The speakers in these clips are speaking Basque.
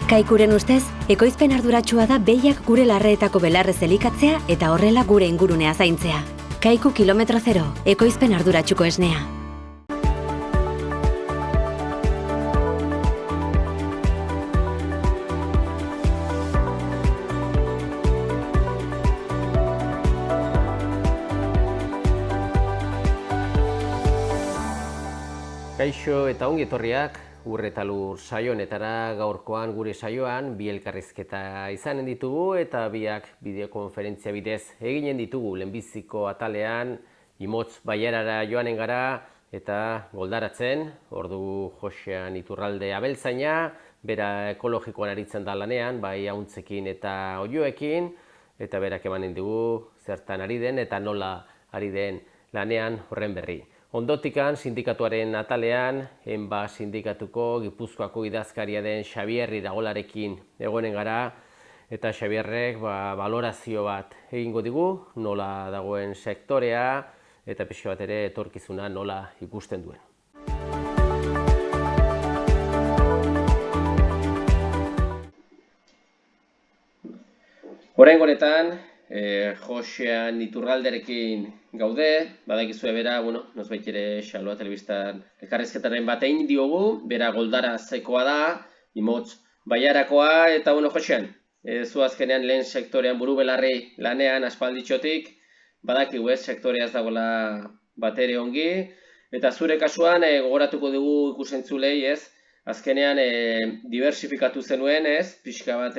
Kaikuren ustez, ekoizpen arduratsua da behiak gure larreetako belarrez elikatzea eta horrela gure ingurunea zaintzea. Kaiku kilometro zero, ekoizpen arduratsuko esnea. Kaixo eta ongi etorriak Ur eta Lur saio honetara. Gaurkoan gure saioan bi elkarrizketa izanen ditugu eta biak bideokonferentzia bidez eginen ditugu. Lehenbiziko atalean Imotz Bailarara joanen gara eta goldaratzen, ordu Josean Iturralde abeltzaina, bera ekologikoan aritzen da lanean, bai ahuntzekin eta oiloekin, eta berak emanen dugu zertan ari den eta nola ari den lanean horren berri. Ondotikan, sindikatuaren atalean, Enba sindikatuko Gipuzkoako idazkaria den Xabier Iragolarekin egonen gara, eta Xabierrek balorazio bat egingo digu, nola dagoen sektorea, eta pixo bat ere etorkizuna nola ikusten duen. Oraingo honetan, Josean Iturralderekin gaude, badakizue bera, nozbait ere Xaloa telebistan elkarrizketaren bat egin diogu, bera Goldarazekoa da, Imotz Bailarakoa, eta Josean, zu azkenean lehen sektorean buru belarri lanean aspalditxotik, badakigu sektorea ez dagoela bat ere ongi, eta zure kasuan gogoratuko dugu ikusentzulei, azkenean diversifikatu zenuen, pixka bat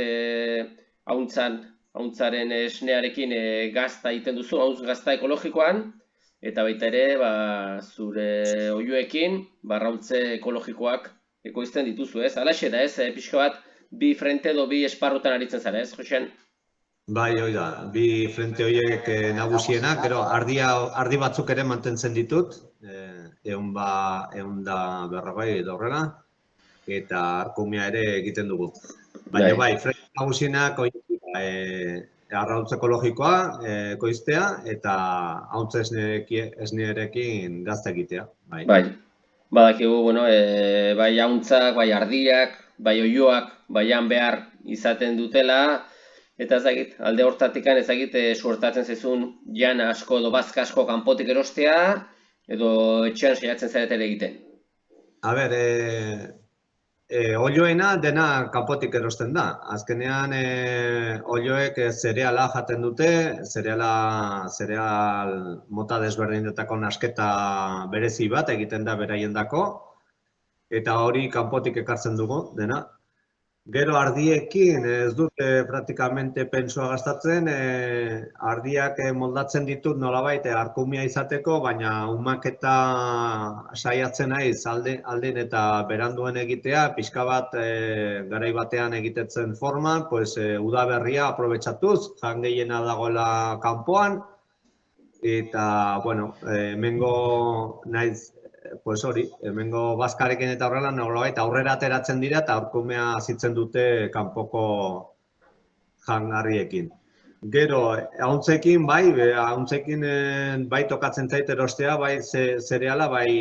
ahuntzaren esnearekin gazta egiten duzu, ahuntz gazta ekologikoan, eta baita ere zure oiloekin arrauntze ekologikoak ekoizten dituzu, Halaxe da, pixka bat bi frente edo bi esparrutan aritzen zara, Josean? Bai, hoi da, bi frente horiek nagusienak, gero ardi batzuk ere mantentzen ditut, ehun da berrogei edo horrela, eta arkumia ere egiten dugu. Baina bai, frente nagusienak arrauntz ekologikoa ekoiztea eta ahuntz esnearekin gazta egitea. Bai, badakigu, bai ahuntzak, bai ardiak, bai oiloak, baian behar izaten dutela, eta ezagit, alde hortatikan ezagit suertatzen zaizun jan asko edo bazka asko kanpotik erostea, edo etxean saiatzen zaretela egiten. A ber, oiloena dena kanpotik erosten da. Azkenean oiloek zereala jaten dute, zereal mota desberdinetako nasketa berezi bat egiten da beraiendako, eta hori kanpotik ekartzen dugu dena. Gero ardiekin ez dute praktikamente pensua gastatzen, ardiak moldatzen ditut nolabait arkumia izateko, baina umaketa saiatzen naiz alden eta beranduen egitea, pixka bat garai batean egitetzen forman, udaberria aprobetxatuz, jan gehiena dagoela kanpoan, eta, hemengo naiz, hemengo bazkarekin eta horrela nolabait aurrera ateratzen dira eta aurkumea azitzen dute kanpoko jangarriekin. Gero, ahuntzekin bai tokatzen zait erostea, bai zereala, bai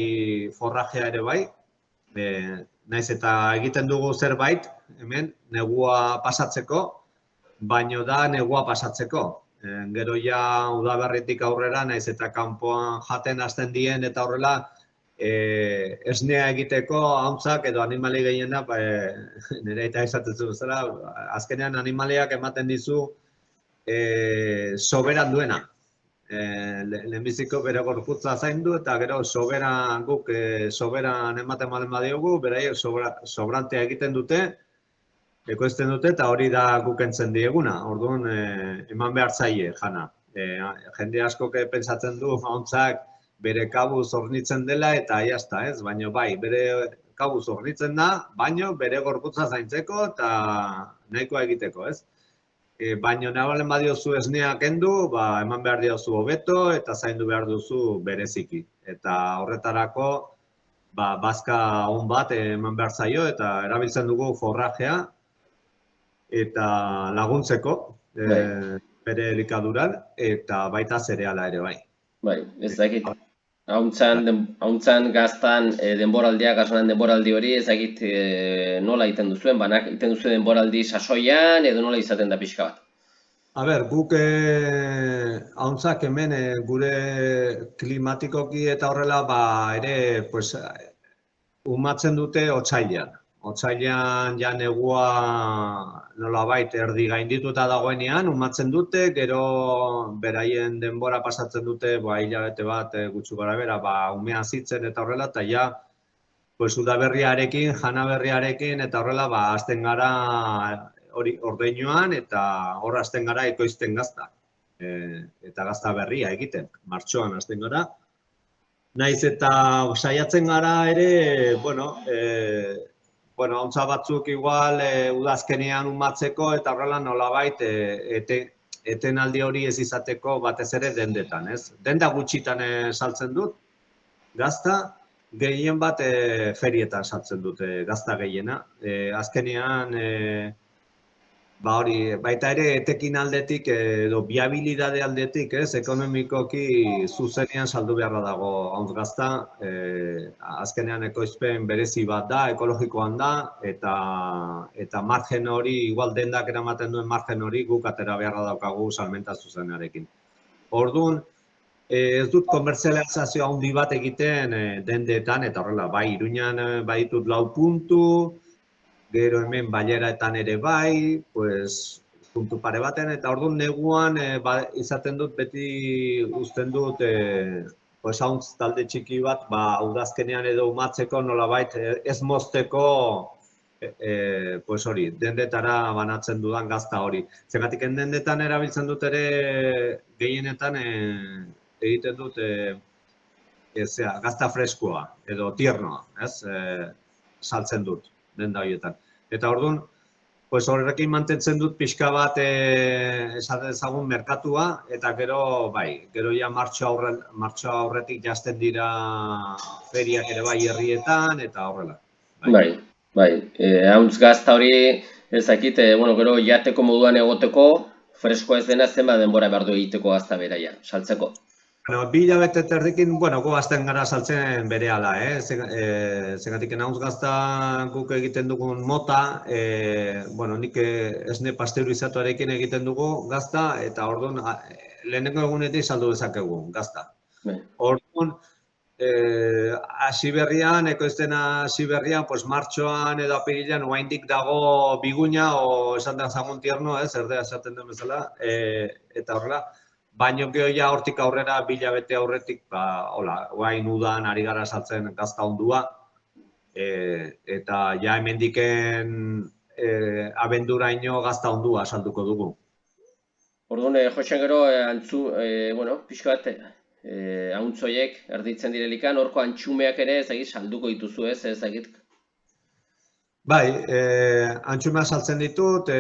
forrajea ere bai. Naiz eta egiten dugu zerbait, hemen, negua pasatzeko, baino da negua pasatzeko. Gero ja udaberritik aurrera, naiz eta kanpoan jaten hasten dien eta horrela, esnea egiteko ahuntzak edo animali gehiena, nire eta izatezu zela, azkenean animaliak ematen dizu soberan duena. Lehenbiziko bere gorputza zaindu eta gero guk soberan ematen balen badiogu, beraiek sobrantea egiten dute, ekoizten dute eta hori da guk entzen dieguna, orduan eman behar zaie jana. Jende askok pentsatzen du ahuntzak bere kabuz hornitzen dela eta jazta, baina bai, bere kabuz hornitzen da, baina bere gorputza zaintzeko eta nahikoa egiteko, Baina nabalen badiozu esnea kendu, eman behar diozu hobeto eta zaindu behar duzu bereziki. Eta horretarako, bazka on bat eman behar zaio eta erabiltzen dugu forrajea eta laguntzeko bere elikaduran eta baita zereala ere bai. Bai, ez dakit. Hauntzan gaztan denboraldia, gazonan denboraldi hori, ezagit nola egiten duzuen, banak egiten duzuen denboraldi sasoian, edo nola izaten da pixka bat. Guk hauntzak hemen gure klimatikoki eta horrela, ere, pues, umatzen dute otsailean. Otsailean ja negua nolabait erdi gaindituta dagoenean, umatzen dute, gero beraien denbora pasatzen dute, hilabete bat gutxi gorabehera, umea zitzen eta horrela, eta ja, pues, udaberriarekin, janaberriarekin, eta horrela, hasten gara hori ordeinoan, eta hor hasten gara ekoizten gazta. Eta gazta berria egiten, martxoan hasten gara. Naiz eta saiatzen gara ere, hauntza batzuk igual udazkenean umatzeko eta horrela nolabait etenaldi hori ez izateko batez ere dendetan, ez? Denda gutxitan saltzen dut gazta, gehien bat ferietan saltzen dute gazta gehiena. Azkenean baita ere etekin aldetik edo biabilidade aldetik, ez, ekonomikoki zuzenean saldu beharra dago hauntz gazta, azkenean ekoizpen berezi bat da, ekologikoan da, eta margen hori, igual dendak eramaten duen margen hori guk atera beharra daukagu salmenta zuzenarekin. Orduan, ez dut komertzializazio handi bat egiten dendetan, eta horrela, Iruñan baditut 4 puntu, gero hemen Baieraetan ere pues, puntu pare baten, eta orduan neguan izaten dut beti uzten dut pues, hauntz talde txiki bat, udazkenean edo umatzeko nolabait ez mozteko pues hori, dendetara banatzen dudan gazta hori. Zergatik dendetan erabiltzen dut ere gehienetan egiten dut gazta freskoa edo tiernoa, ez? Saltzen dut denda horietan. Eta orduan, pues horrekin mantentzen dut pixka bat esaten ezagun merkatua, eta gero ja martxo aurretik jazten dira feriak ere herrietan, eta horrela. Hauntz gazta hori ezakit, gero jateko moduan egoteko, fresko ez dena zenbat denbora behar du egiteko gazta beraia, saltzeko. 2 hilabete terdikin, gu hasten gara saltzen berehala, Zergatik hauntz gazta guk egiten dugun mota, nik esne pasteurizatuarekin egiten dugu gazta, eta orduan lehenengo egunetik saldu dezakegu gazta. Orduan, hasi berrian, ekoizten hasi berrian, pues martxoan edo apirilean oraindik dago biguna, o esan da zagun tierno, erdea esaten den bezala, eta horrela, baino geho ja hortik aurrera, 2 hilabete aurretik, orain udan ari gara saltzen gazta ondua, eta ja hemendiken abenduraino gazta ondua salduko dugu. Orduan, Josean gero, pixka bat, hauntzoiek erditzen direlikan, horko antxumeak ere ezagit salduko dituzu ezagit? Antxumea saltzen ditut,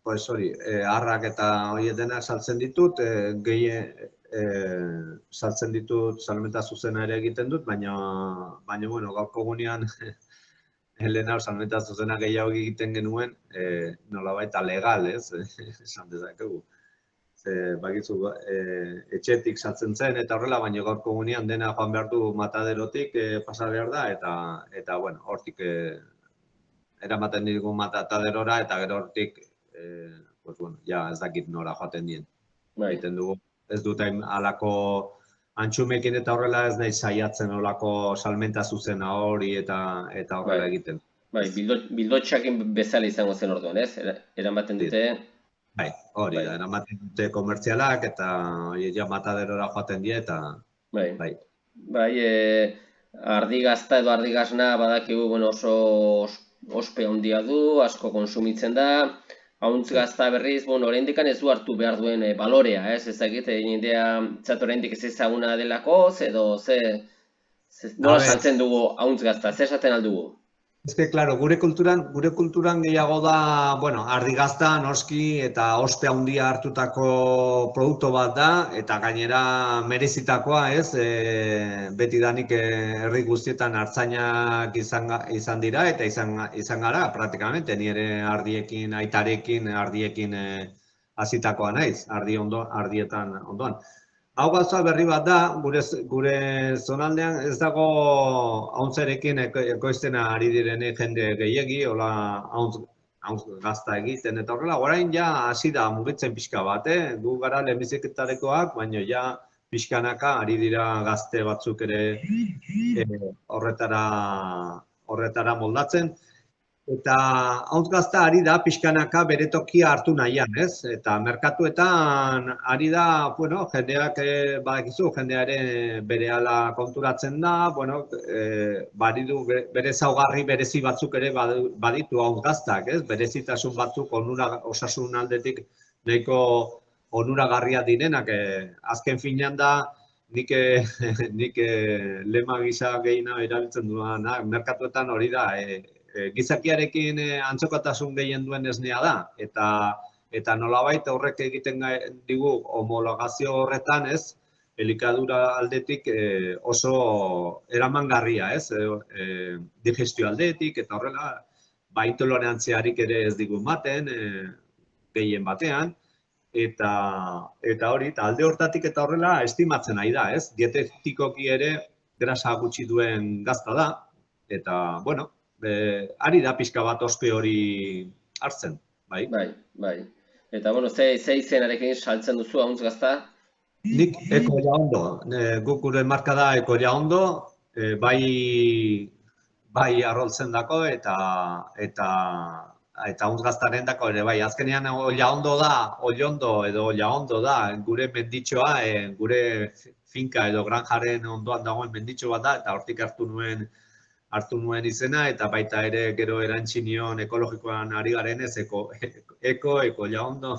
pues hori, harrak eta horiek denak saltzen ditut, saltzen ditut, salmenta zuzena ere egiten dut, baina gaurko gunean, lehena salmenta zuzena gehiago egiten genuen, nolabait legal, esan dezakegu. Bakizu, etxetik saltzen zen eta horrela, baina gaurko gunean dena joan behar du mataderotik pasa behar da, eta hortik eramaten digu mataderora, eta gero hortik ez dakit nora joaten dien. Egiten dugu, ez dut alako antxumekin eta horrela ez nahi saiatzen olako salmenta zuzena hori eta horrela egiten. Bildotxakin bezala izango zen orduan, ez? Eramaten dute? Hori, eramaten dute komertzialak eta ja mataderora joaten die eta... Ardigazta edo ardigazna badakigu oso ospe handia du, asko konsumitzen da. Hauntz gazta berriz, oraindik ez du hartu behar duen balorea, ezagit, jendea oraindik ez ezaguna delako, edo nola saltzen dugu hauntz gazta, zer esaten aldugu? Claro, gure kulturan gehiago da, ardigazta, noski, eta ospe handia hartutako produktu bat da, eta gainera merezitakoa, beti danik herri guztietan hartzainak izan dira, eta izan gara, praktikamente, nire aitarekin ardiekin hasitakoa naiz, ardietan ondoan. Hau gauza berri bat da, gure zonaldean ez dago hauntzerekin ekoiztena ari direne jende gehiegi, hola hauntz gazta egiten eta horrela, orain ja hasi da mugitzen pixka bat, gu gara lehenbiziketarekoak, baina ja pixkanaka ari dira gazte batzuk ere horretara moldatzen. Eta hauntz gazta ari da pixkanaka bere tokia hartu nahian, ez? Eta merkatuetan ari da, bueno, jendeak badakizu, jendea ere berehala konturatzen da, bueno, badidu bere ezaugarri berezi batzuk ere baditu hauntz gaztak, ez? Berezitasun batzuk osasun aldetik nahiko onuragarria direnak, azken finean da, nik lema gisa gehiena erabiltzen duena, merkatuetan hori da, gizakiarekin antzokotasun gehien duen esnea da, eta nolabait horrek egiten digu homologazio horretan, ez, elikadura aldetik oso eramangarria, ez, digestio aldetik, eta horrela, intolerantziarik ere ez digu ematen, gehien batean, eta hori, alde hortatik eta horrela estimatzen nahi da, ez, dietetikoki ere grasa gutxi duen gazta da, eta, bueno, ari da pixka bat ospe hori hartzen, bai? Bai. Eta, bueno, ze izenarekin saltzen duzu hauntz gazta? Nik Eko Jaondo, guk gure marka da Eko Jaondo, bai arroltzen dako eta hauntz gaztaren dako ere bai. Azkenean Ollaondo da, Ollondo edo Ollaondo da, gure menditxoa, gure finka edo granjaren ondoan dagoen menditxo bat da, eta hortik hartu nuen izena, eta baita ere gero erantzi nion ekologikoan ari garenez, Eko Jaondo,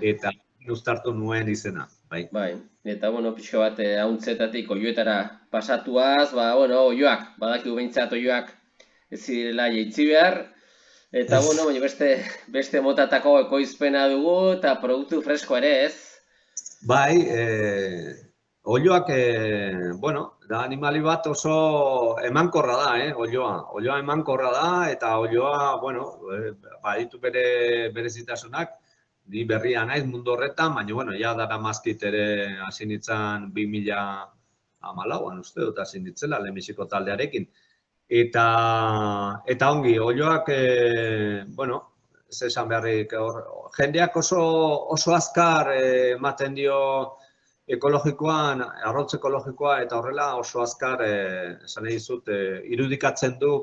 eta uztartu nuen izena. Bai, eta, bueno, pixka bat hauntzetatik oioetara pasatuaz, bueno, oioak, badakigu behintzat oioak ez zirela jaitsi behar, eta, bueno, baina beste motatako ekoizpena dugu, eta produktu fresko ere, ez? Bai, oioak, bueno, da animali bat oso emankorra da, oioa. Oioa emankorra da, eta oioa, bueno, baditu berezitasunak, ni berria naiz mundu horretan, baina, bueno, ja dara mazkit ere hasi nintzen 2014an uste dut hasi nintzela, lehenbiziko taldearekin. Eta ongi, oioak, bueno, ez esan beharrik, jendeak oso azkar ematen dio ekologikoan, arrotz ekologikoa eta horrela oso azkar, esan nahi dizut, irudikatzen du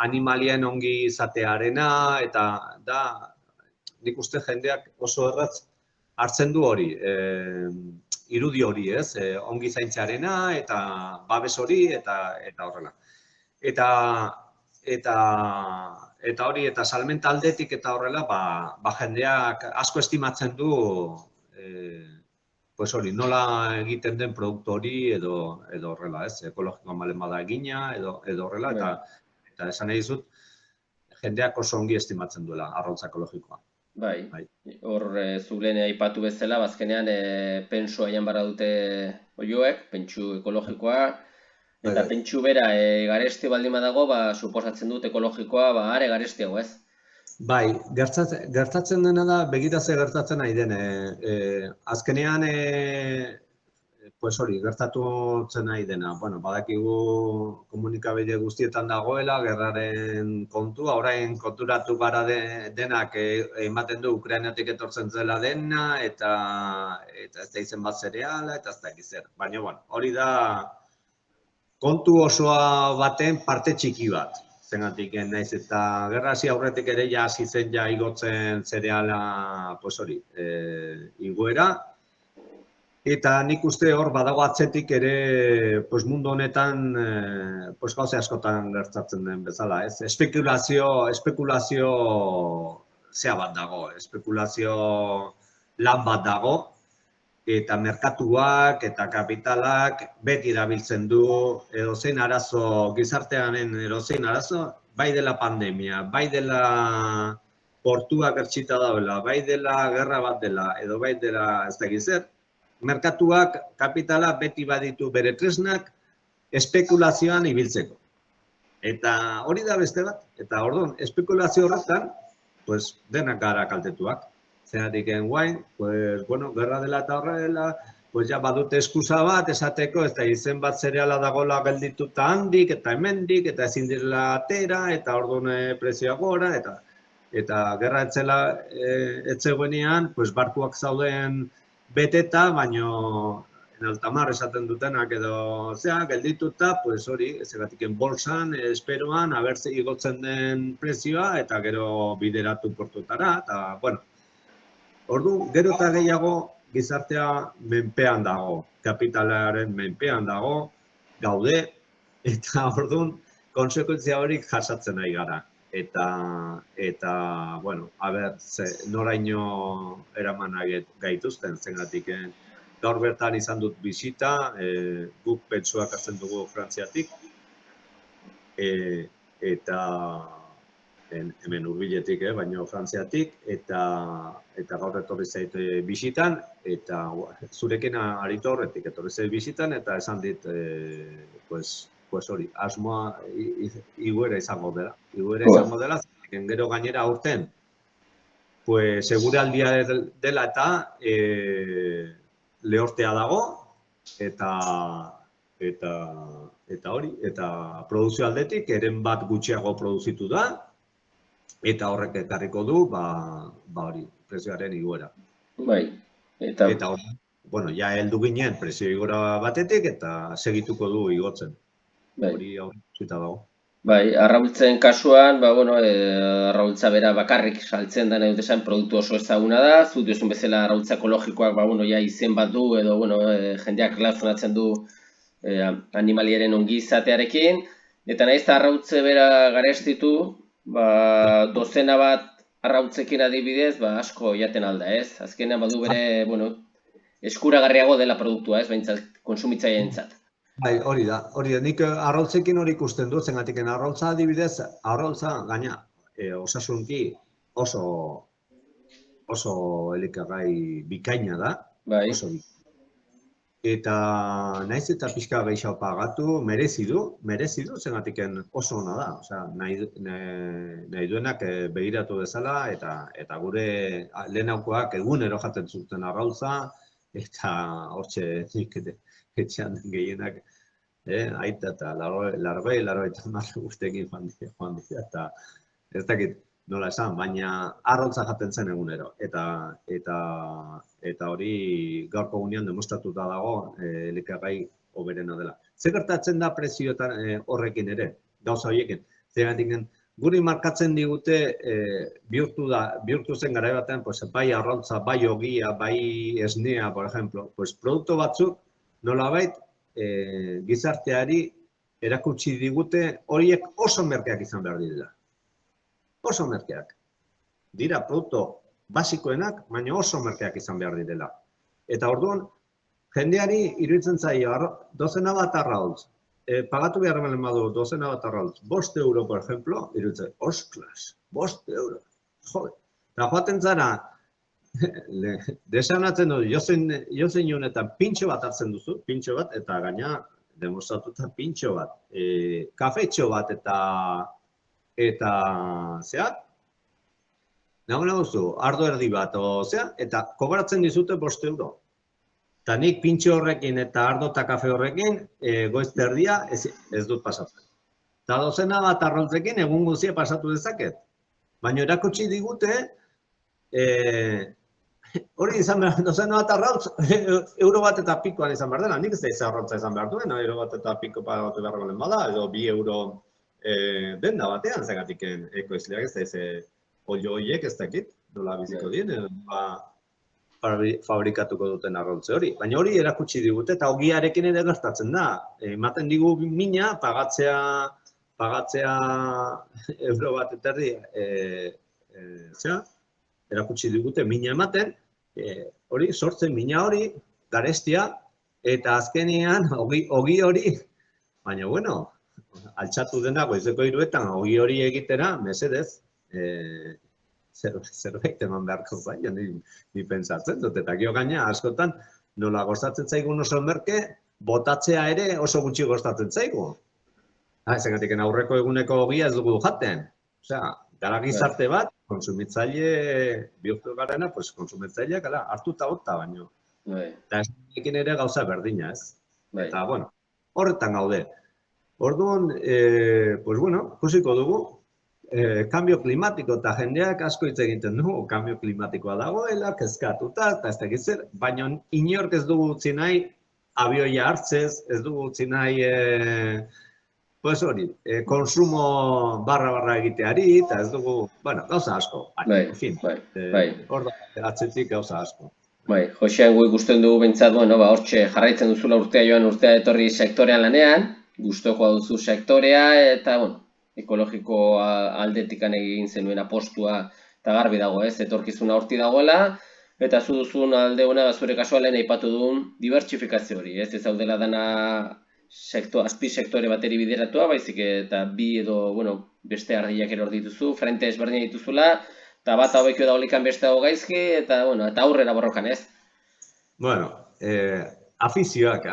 animalien ongi izatearena, eta da, nik uste jendeak oso erratz hartzen du hori, irudi hori, ez, ongi zaintzearena, eta babes hori, eta horrela. Eta hori, eta salmenta aldetik eta horrela, jendeak asko estimatzen du, pues hori, nola egiten den produktu hori edo horrela, ez, ekologikoa malen bada egina edo horrela, eta esan nahi dizut, jendeak oso ongi estimatzen duela arrotza ekologikoa. Bai, hor zulen aipatu bezala, bazkenean pentsu aian barra dute oioek, pentsu ekologikoa, eta pentsu bera garesti baldin badago, suposatzen dut ekologikoa are garestiago, ez? Bai, gertatzen dena da, begira ze gertatzen nahi den. Azkenean, pues hori, gertatzen nahi dena. Bueno, badakigu komunikabide guztietan dagoela, gerraren kontua, orain konturatu gara denak ematen du Ukrainatik etortzen zela dena, eta ez da izen bat zereala, eta ez da egizer. Baina, bueno, hori da kontu osoa baten parte txiki bat. Zengatik naiz eta gerra hasi aurretik ere ja hasi zen ja igotzen zereala, pues hori, igoera. Eta nik uste hor badago atzetik ere pues mundu honetan pues gauza askotan gertatzen den bezala, ez? Espekulazio zea bat dago, espekulazio lan bat dago, eta merkatuak eta kapitalak beti erabiltzen du edozein arazo, gizartearen edozein arazo, bai dela pandemia, bai dela portuak ertxita dauela, bai dela gerra bat dela, edo bai dela ez da gizer, merkatuak, kapitala beti baditu bere tresnak espekulazioan ibiltzeko. Eta hori da beste bat, eta orduan, espekulazio horretan, pues, denak gara kaltetuak. Zeratik guain, pues, bueno, gerra dela eta horrela, pues ja badute eskusa bat esateko, ez da izen bat zereala dagoela geldituta handik, eta hemendik, eta ezin direla atera, eta orduan prezioa gora, eta gerra etzegoenean, pues barkuak zauden beteta, baino en altamar esaten dutenak edo, geldituta, pues hori, zeratiken bolsan, esperoan, abertze igotzen den prezioa, eta gero bideratu portutara, eta, bueno, ordu, gero eta gehiago gizartea menpean dago, kapitalaren menpean dago, gaude, eta orduan, konsekuentzia horik jasatzen ari gara. Eta, bueno, noraino eraman gaituzten zengatik. Gaur bertan izan dut bisita, guk pentsuak hartzen dugu Frantziatik, eta hemen hurbiletik, baino Frantziatik, eta gaur etorri zait bisitan, eta zurekin aritu horretik etorri zait bisitan, eta esan dit, pues hori, asmoa iguera izango dela, gero gainera aurten, pues seguraldia dela eta lehortea dago, eta hori, eta produzio aldetik, eren bat gutxiago produzitu da, eta horrek ekarriko du, hori, prezioaren igoera. Bai, eta hori, bueno, ja heldu ginen prezio igora batetik, eta segituko du igotzen. Hori aurrezita dago. Bai, arraultzen kasuan, arraultza bera bakarrik saltzen da nahi dut esan produktu oso ezaguna da, zu diozun bezala arraultza ekologikoak, ja izen bat du, edo, jendeak relacionatzen du animaliaren ongi izatearekin, eta nahiz eta arraultze bera garestitu, dozena bat arraultzekin adibidez, asko jaten alda, ez? Azkenean badu bere, eskuragarriago dela produktua, ez? Behintzat, konsumitzaileentzat. Bai, hori da. Nik arraultzekin hori ikusten dut, zengatik arraultza adibidez, arraultza gaina osasunki oso elikagai bikaina da, oso bikaina. Eta nahiz eta pixka gehiago pagatu, merezi du, zengatik oso ona da. Osea, nahi duenak begiratu bezala, eta gure lehenaukoak egunero jaten zuten arraultza, eta hortxe nik etxean gehienak, aita eta largoi urtekin joan dira, eta ez dakit nola esan, baina arraultza jaten zen egunero, eta hori gaurko gunean demostratuta dago elikagai hoberena dela. Zer gertatzen da prezioetan horrekin ere, gauza horiekin, zeratik guri markatzen digute bihurtu zen garai batean, bai arraultza, bai ogia, bai esnea, por ejemplo, produktu batzuk nolabait gizarteari erakutsi digute horiek oso merkeak izan behar direla. Oso merkeak. Dira produktu basikoenak, baina oso merkeak izan behar direla. Eta orduan, jendeari iruditzen zaio, dozena bat arraultz, pagatu behar balen badu dozena bat arraultz, 5 euro, por ejemplo, iruditzen, osklas, 5 euro, jode. Eta joaten zara, desaunatzen dut, jozein honetan pintxo bat hartzen duzu, pintxo bat, eta gaina demostratuta pintxo bat, kafetxo bat eta zehat, nagoen duzu, ardo erdi bat, eta kobratzen dizute 5 euro. Eta nik pintxo horrekin eta ardo eta kafe horrekin goiz erdia ez dut pasatzen. Eta dozena bat arraultzekin egun guzia pasatu dezaket. Baina erakutsi digute, hori izan behar, dozena bat arraultz, euro bat eta pikoan izan behar dela. Nik ez da izan arraultza izan behar duen, euro bat eta piko pagatu behar golen bada, edo 2 euro denda batean zegatik ekoizleak ez da ez olio horiek ez dakit, dola biziko dien, fabrikatuko duten arraultze hori. Baina hori erakutsi digute eta ogiarekin ere gertatzen da. Ematen digu mina, pagatzea euro bat eta erdi, erakutsi digute mina ematen, hori sortzen mina hori, garestia, eta azkenean ogi hori, baina bueno, altxatu dena goizeko 3etan ogi hori egitera, mesedez, zerbait eman beharko baina, ni pentsatzen dut, eta gio gaina askotan nola gostatzen zaigun oso merke, botatzea ere oso gutxi gostatzen zaigu. Zengatik aurreko eguneko ogia ez dugu jaten. Osea, Gara gizarte bat, konsumitzaile bihurtu garena, pues konsumitzaileak hartuta gota baino. Eta esanekin ere gauza berdina, ez? Eta, bueno, horretan gaude. Orduan, pues bueno, ikusiko dugu, cambio klimatiko eta jendeak asko hitz egiten du, cambio klimatikoa dagoela, kezkatuta, eta ez dakit zer, baina inork ez dugu utzi nahi, abioia hartzez, ez dugu utzi nahi, pues hori, konsumo barra egiteari, eta ez dugu, bueno, gauza asko. En fin, hor da, atzetik gauza asko. Bai, Josean gu ikusten dugu behintzat, bueno, hortxe jarraitzen duzula urtea joan urtea etorri sektorean lanean, gustokoa duzu sektorea, eta, bueno, ekologiko aldetikan egin zenuen apostua eta garbi dago, ez, etorkizuna horti dagoela, eta zu duzun alde hona zure kasualen aipatu duen dibertsifikazio hori, ez daudela dana azpi sektore bateri bideratua, baizik eta bi edo, bueno, beste ardiak ere hor dituzu, frente ezberdina dituzula, eta bat hauekio daulikan beste hau gaizki, eta, bueno, eta aurrera borrokan, ez? Bueno, afizioak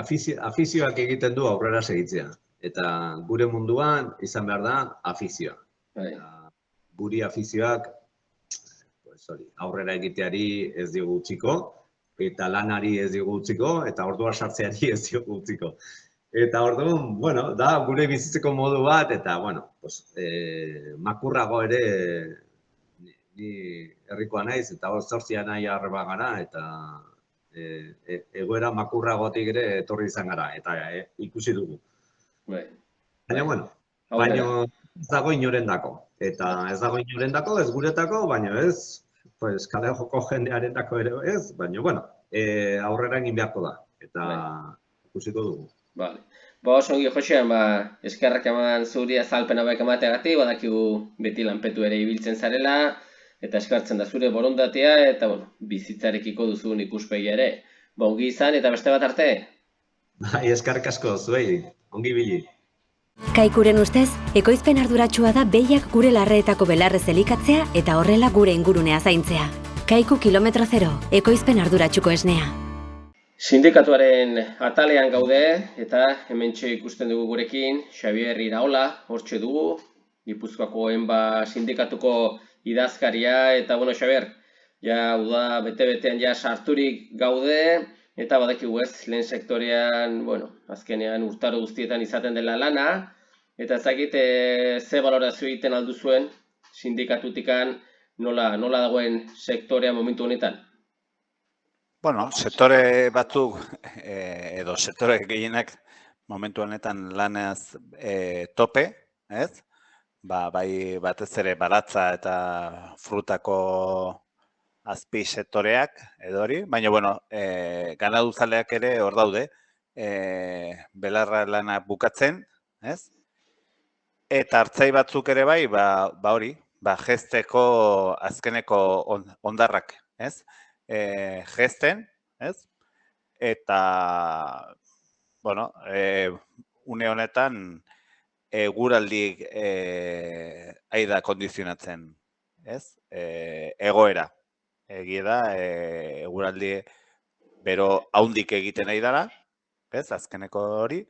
egiten du aurrera segitzea. Eta gure munduan izan behar da afizioa. Guri afizioak aurrera egiteari ez diogu utziko, eta lanari ez diogu utziko, eta ordua sartzeari ez diogu utziko. Eta orduan, bueno, da gure bizitzeko modu bat, eta, bueno, makurrago ere ni herrikoa naiz, eta hor zortzia nahi arreba gara, eta egoera makurragotik ere etorri izan gara, eta ikusi dugu. Baina, bueno, ez dago inorendako. Eta ez dago inorendako, ez guretako, baina ez, kale joko jendearendako ere ez, baina, bueno, aurrera egin beharko da, eta ikusiko dugu. Bale. Oso ongi, Josean, eskerrak eman zuri azalpen hauek emateagatik, badakigu beti lanpetu ere ibiltzen zarela, eta eskartzen da zure borondatea, eta, bueno, bizitzarekiko duzun ikuspegi ere. Ongi izan, eta beste bat arte? Bai, eskarrik asko, zuei, ongi bili. Kaikuren ustez, ekoizpen arduratsua da behiak gure larreetako belarrez elikatzea eta horrela gure ingurunea zaintzea. Kaiku kilometro zero, ekoizpen arduratsuko esnea. Sindikatuaren atalean gaude, eta hementxe ikusten dugu gurekin, Xabier Iraola, hortxe dugu, Gipuzkoako enba sindikatuko idazkaria, eta, bueno, Xabier, ja, uda bete-betean ja sarturik gaude, eta badakigu ez, lehen sektorean, bueno, azkenean urtaro guztietan izaten dela lana, eta ezakit ze balorazio egiten alduzuen sindikatutikan nola dagoen sektorea momentu honetan? Bueno, sektore batzuk, edo sektore gehienak momentu honetan lanaz tope, ez? Bai batez ere baratza eta frutako azpi sektoreak edo hori, baina, bueno, ganaduzaleak ere hor daude, belarra lana bukatzen, ez? Eta hartzai batzuk ere bai, hori, jesteko azkeneko ondarrak, ez? Gesten, ez? Eta, bueno, une honetan eguraldik aida kondizionatzen, ez? Egoera. Egia da, eguraldi bero haundik egiten nahi dara, ez? Azkeneko hori.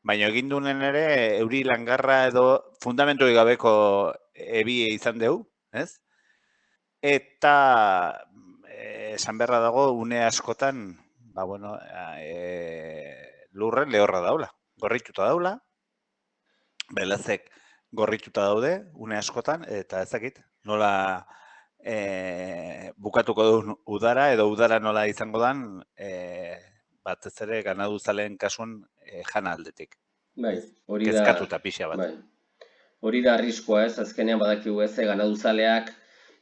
Baina egin dunen ere, euri langarra edo fundamentu gabeko ebie izan dugu, ez? Eta esan beharra dago, une askotan, lurren lehorra daula, gorrituta daula, belazek gorrituta daude, une askotan, eta ezakit, nola bukatuko duen udara, edo udara nola izango dan, batez ere ganaduzaleen kasuan jana aldetik. Bai, hori da. Kezkatuta pixa bat. Hori da arriskoa, ez, azkenean badakigu ez, ganaduzaleak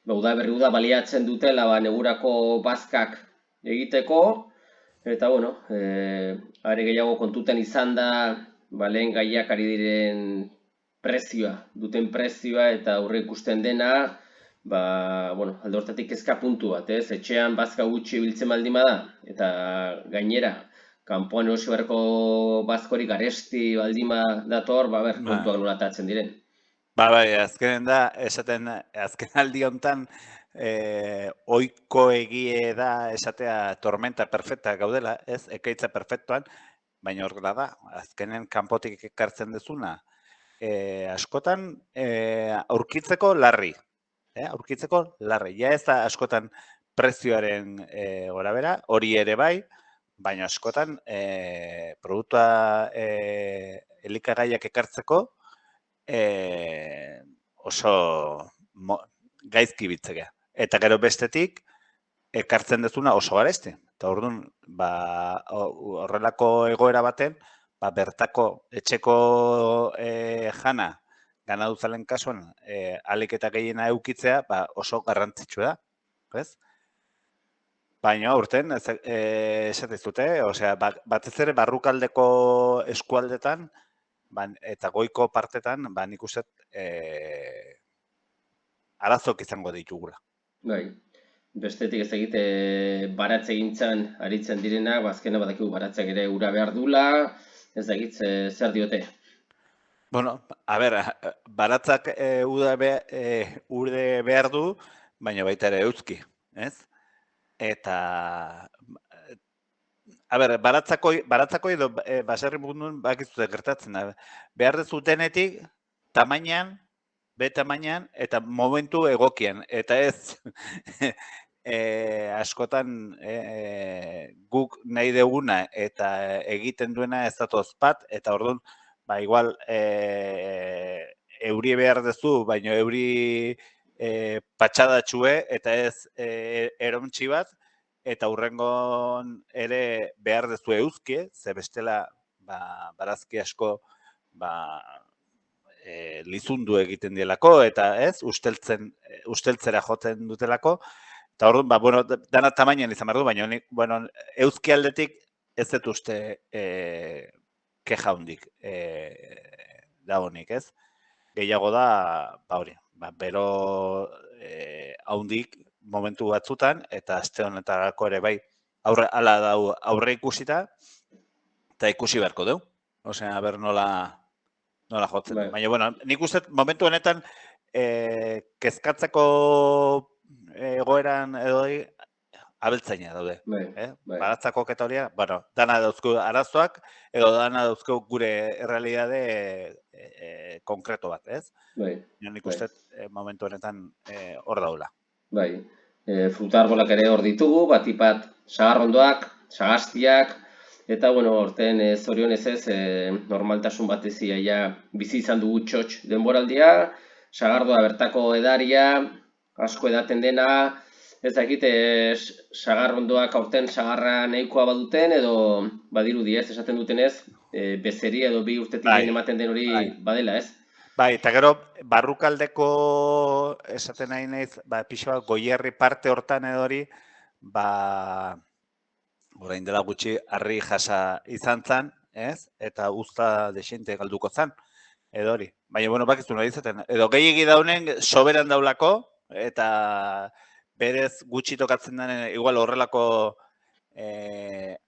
uda baliatzen dutela negurako bazkak egiteko, eta, bueno, are gehiago kontutan izan da, lehen gaiak ari diren duten prezioa eta aurre ikusten dena, alde hortatik kezka puntu bat, ez, etxean bazka gutxi biltzen baldin bada, eta gainera, kanpoan erosi beharko bazkorik garesti baldin dator, kontuak nola atatzen diren. Bai, azkenen da, esaten, azken aldi honetan, oiko egie da esatea tormenta perfecta gaudela, ez, ekaitza perfektuan, baina horrela da, azkenen kanpotik ekartzen dezuna, askotan aurkitzeko larri, aurkitzeko larri. Ja ez da askotan prezioaren gorabehera, hori ere bai, baina askotan produktua elikagaiak ekartzeko oso gaizki bitzekea. Eta gero bestetik, ekartzen dezuna oso garesti. Eta orduan, horrelako egoera baten, bertako etxeko jana ganaduzalen kasuan ahalik eta gehiena eukitzea oso garrantzitsua da. Ez? Baina urten, esatez dute, batez ere barrukaldeko eskualdetan eta goiko partetan, nik uste arazok izango ditugula. Bai, bestetik ez egite baratze gintzan aritzen direnak, azkena badakigu baratzeak ere ura behar dula, ez egit zer diote. Bueno, a ber, baratzak ure behar du, baina baita ere eutzki, ez? Eta, a ber, baratzako edo baserri mundun bakizute gertatzen da. Behar dezu denetik, tamainan, tamainan, eta momentu egokian. Eta ez, askotan guk nahi duguna eta egiten duena ez datoz bat, eta orduan, igual, euri behar dezu, baina euri patxadatxue eta ez erontxi bat, eta hurrengon ere behar dezu euzki, ze bestela barazki asko lizundu egiten dielako, eta ez, usteltzera jotzen dutelako, eta orduan, dana tamainan izan behar du, baina euzki aldetik ez dut uste keja hondik dagonik, ez? Gehiago da, hori, bero haundik momentu batzutan, eta aste honetarako ere bai, hala dau aurre ikusita, eta ikusi beharko dugu. Osea, ber nola jotzen. Baina, bueno, nik uste momentu honetan kezkatzeko egoeran edo abeltzaina daude. Baratzako eta horia, dana dauzko arazoak, edo dana dauzko gure errealidade konkreto bat, ez? Nik uste momentu honetan hor daula. Bai, fruta arbolak ere hor ditugu, batipat sagarrondoak, sagaztiak, eta, bueno, horten zorionez ez, normaltasun batez iaia bizi izan dugu txotx denboraldia, sagardoa bertako edaria, asko edaten dena, ez dakit, sagarrondoak aurten sagarra nahikoa baduten, edo badirudi ez, esaten dutenez, bezeri edo 2 urtetik behin ematen den hori badela, ez? Bai, eta gero, barrukaldeko esaten nahi nahiz, pixo bat goierri parte hortan edo hori, orain dela gutxi harri jasa izan zan, ez? Eta uzta desente galduko zan, edo hori. Baina, bueno, bakizu nahi izaten, edo gehiagi daunen soberan daulako, eta berez gutxi tokatzen den, igual horrelako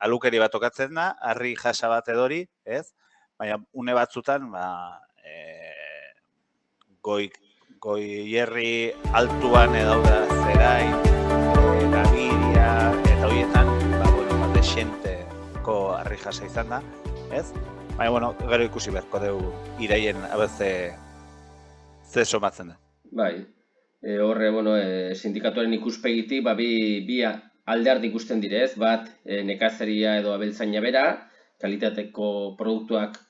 alukeri bat tokatzen da, harri jasa bat edo hori, ez? Baina, une batzutan, goierri altuan edo da zerain, gabiria, eta horietan, desenteko harri jasa izan da, ez? Baina, bueno, gero ikusi beharko dugu iraien abeze ze somatzen da. Bai, horre, bueno, sindikatuaren ikuspegitik, bi aldeart ikusten direz, bat nekazeria edo abeltzaina bera, kalitateko produktuak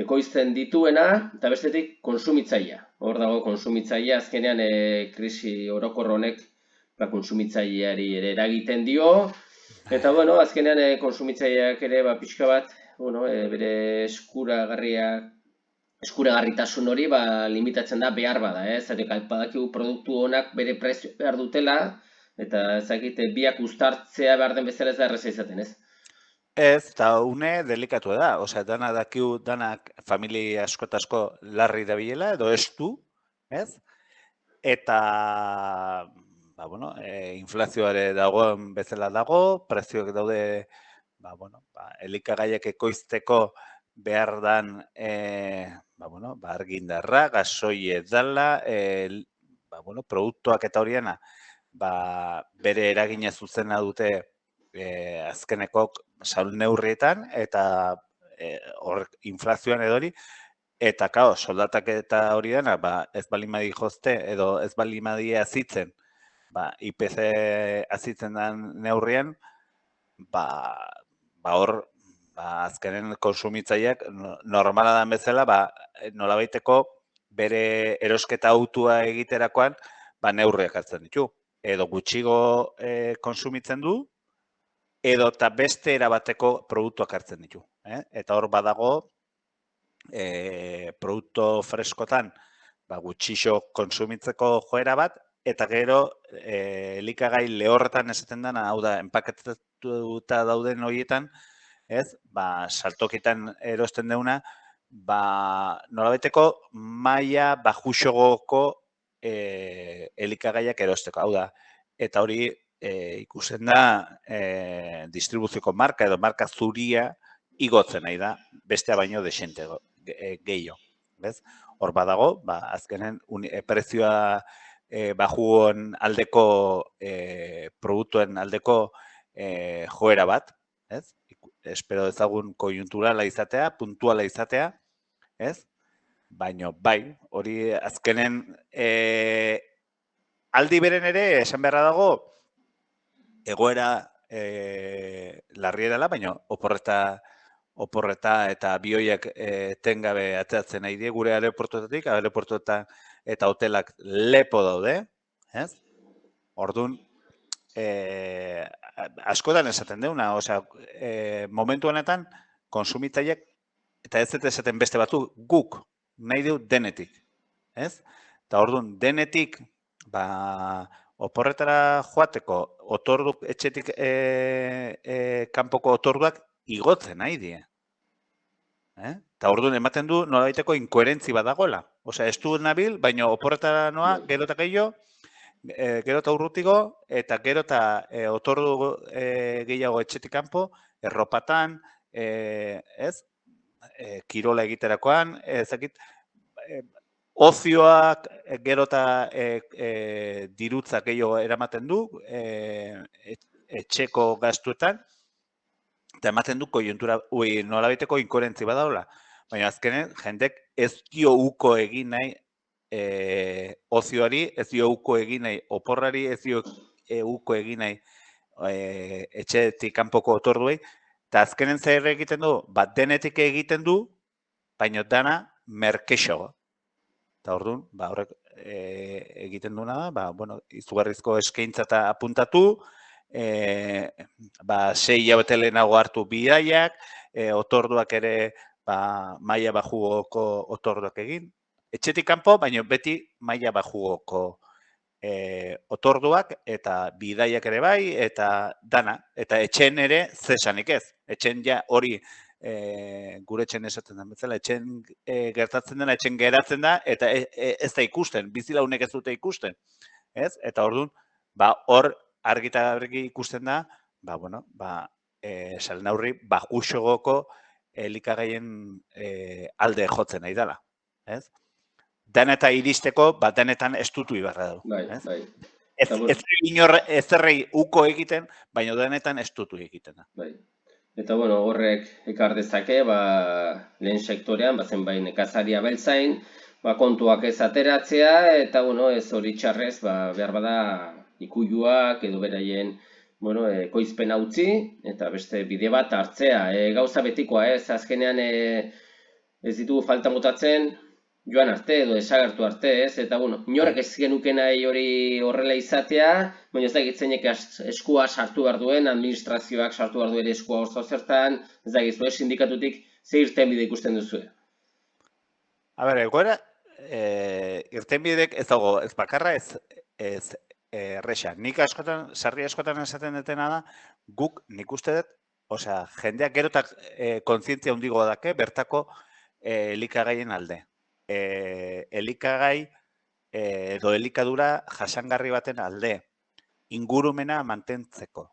ekoizten dituena, eta bestetik konsumitzailea. Hor dago konsumitzailea, azkenean krisi orokor honek konsumitzaileari ere eragiten dio, eta, bueno, azkenean konsumitzaileak ere pixka bat, bere eskuragarritasun hori limitatzen da behar bada, ez? Zerek badakigu produktu honak bere prezio behar dutela, eta ezakit biak uztartzea behar den bezala ez da erreza izaten, ez? Ez, eta une delikatu da, osea, danak familia asko eta asko larri dabilela, edo estu, ez? Eta, inflazioare dagoen bezala dago, prezioak daude, elikagaiak ekoizteko behar dan, argindarra, gasoi edala, produktuak eta horiena, bere eragina zuzena dute azkeneko saul neurrietan, eta inflazioan edori, eta, kao, soldatak eta hori dena, ez balimadi jozte, edo ez balimadi azitzen, IPC azitzen den neurrian, hor, azkenen konsumitzaileak normala den bezala, nolabaiteko bere erosketa autua egiterakoan, neurriak hartzen ditu. Edo gutxigo konsumitzen du, edo eta beste erabateko produktuak hartzen ditu. Eta hor badago, produktu freskotan gutxixo konsumitzeko joera bat, eta gero elikagai lehorretan esaten dena, hau da, enpaketatuta dauden horietan, saltokitan erosten deuna, nolabaiteko maila baxuxogoko elikagaiak erosteko, hau da, eta hori ikusten da distribuzioko marka edo marka zuria igotzen nahi da, bestea baino desente gehiago. Hor badago, azkenen prezioa baxuon aldeko produktuen aldeko joera bat, espero ezagun konjunturala izatea, puntuala izatea, baina bai, hori azkenen aldi beren ere esan beharra dago egoera larria dela, baina oporreta eta bioiak etengabe ateratzen nahi die gure aeroportuetatik, eta hotelak lepo daude, orduan, askotan esaten deuna, momentu honetan, konsumitzaileak, eta ez esaten beste batu, guk nahi du denetik, eta orduan, denetik, oporretara joateko, otorduk etxetik kanpoko otorduak igotzen nahi die. Eta orduan ematen du nolabaiteko inkoherentzi bat dagoela. Osea, ez du nabil, baina oporretara noa, gero eta gehiago, gero eta urrutigo, eta gero eta otordu gehiago etxetik kanpo, erropatan, kirola egiterakoan, ezakit, ozioak gero eta dirutzak gehiago eramaten du, etxeko gastuetan, eta ematen du nolabaiteko inkoherentzi badaula. Baina azkenen, jendek ez dio uko egin nahi ozioari, ez dio uko egin nahi oporrari, ez dio uko egin nahi etxetik kanpoko otorduei, eta azkenen zer egiten du, denetik egiten du, baina dana merkexoa. Eta orduan, horrek egiten duena da, izugarrizko eskaintza eta apuntatu, 6 hilabete lehenago hartu bidaiak, otorduak ere maila baxugoko otorduak egin. Etxetik kanpo, baina beti maila baxugoko otorduak eta bidaiak ere bai, eta dana. Eta etxen ere zesanik ez. Etxen ja hori gure etxen esaten den bezala, etxen gertatzen dena, etxen geratzen da, eta ez da ikusten, bizilaunek ez dute ikusten. Eta orduan, hor argita garbi ikusten da, salneurri baxuxogoko elikagaien alde jotzen nahi dela. Deneta iristeko, denetan estutu ibarra du. Ez zerrei uko egiten, baina denetan estutu egiten da. Eta, horrek ekar dezake, lehen sektorean, zenbait nekazaria beltzain, kontuak ez ateratzea, eta, ez hori txarrez, behar bada ikuiluak edo beraien ekoizpen utzi, eta beste bide bat hartzea. Gauza betikoa ez, azkenean ez ditugu falta botatzen, joan arte edo desagertu arte ez, eta inork ez genuke nahi hori horrela izatea, baina ez dakit zeinek eskua sartu behar duen, administrazioak sartu behar duen eskua oso zertan, ez dakit sindikatutik ze irtenbide ikusten duzu. Egoera, irtenbidek ez dago, ez bakarra ez erresa. Nik sarri askotan esaten detena da, guk nik uste dut, jendeak gero eta kontzientzia handigo dake, bertako elikagaien alde. Elikagai edo elikadura jasangarri baten alde, ingurumena mantentzeko,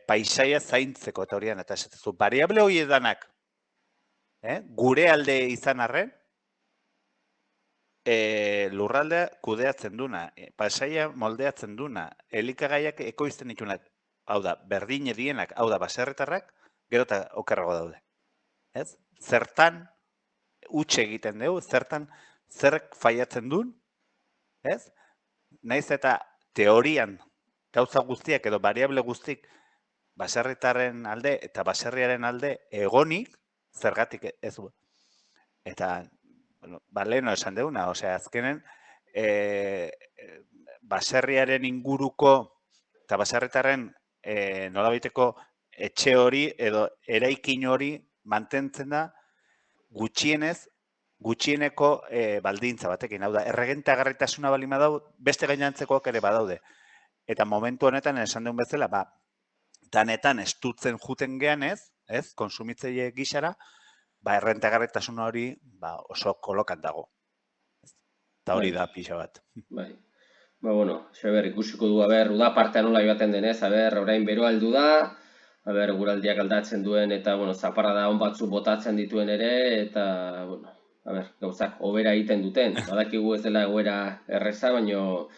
paisaia zaintzeko, eta horian, eta esatezu, variable hori edanak, gure alde izan arren, lurraldea kudeatzen duna, paisaia moldeatzen duna, elikagaiak ekoizten ditunak, hau da, berdin edienak, hau da, baserritarrak, gero eta okerrago daude. Zertan huts egiten dugu, zerk faiatzen duen, ez? Naiz eta teorian gauza guztiak edo variable guztik baserritarren alde eta baserriaren alde egonik, zergatik ez du. Eta, bueno, leheno esan deuna, osea, azkenen, baserriaren inguruko eta baserritarren nolabiteko etxe hori edo eraikin hori mantentzen da gutxieneko baldintza batekin. Hau da, erregentagarritasuna baldin badau, beste gainantzekoak ere badaude. Eta momentu honetan, esan duen bezala, danetan estutzen juten gean ez, konsumitzaile gisara, errentagarritasun hori oso kolokan dago. Eta hori da pixa bat. Bai. Bueno, Xaber, ikusiko du, uda partea nola joaten denez, orain bero heldu da, guraldiak aldatzen duen, eta, zaparrada on batzu botatzen dituen ere, eta, gauzak hobera egiten duten. Badakigu ez dela egoera erreza, baino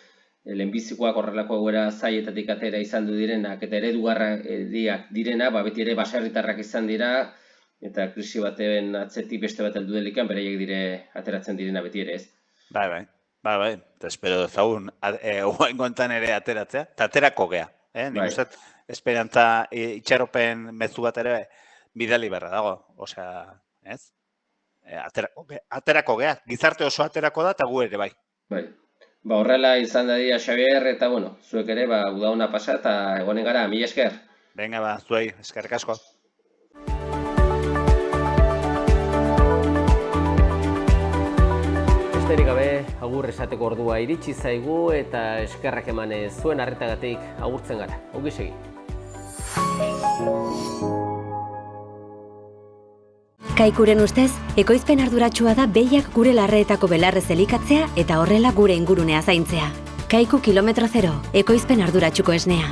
lehenbizikoak horrelako egoera zaietatik atera izan du direnak, eta eredugarriak direna, beti ere baserritarrak izan dira, eta krisi baten atzetik beste bat heldu delikan, bereiek dire ateratzen direna beti ere ez. Bai, eta espero dezagun, oain gontan ere ateratzea, eta aterako gea. Nik uste, esperantza itxaropen mezu bat ere bidali berra dago, osea, ez? Aterako gea, gizarte oso aterako da, eta gu ere bai. Bai, horrela izan dadia Xabier, eta zuek ere, uda hona pasa, eta egonen gara, mila esker. Venga, zuei, eskerrik asko. Besterik gabe, agur esateko ordua iritsi zaigu eta eskerrak emanez zuen arretagatik agurtzen gara. Ongi segi. Kaikuren ustez, ekoizpen arduratsua da behiak gure larreetako belarrez elikatzea eta horrela gure ingurunea zaintzea. Kaiku kilometro zero, ekoizpen arduratsuko esnea.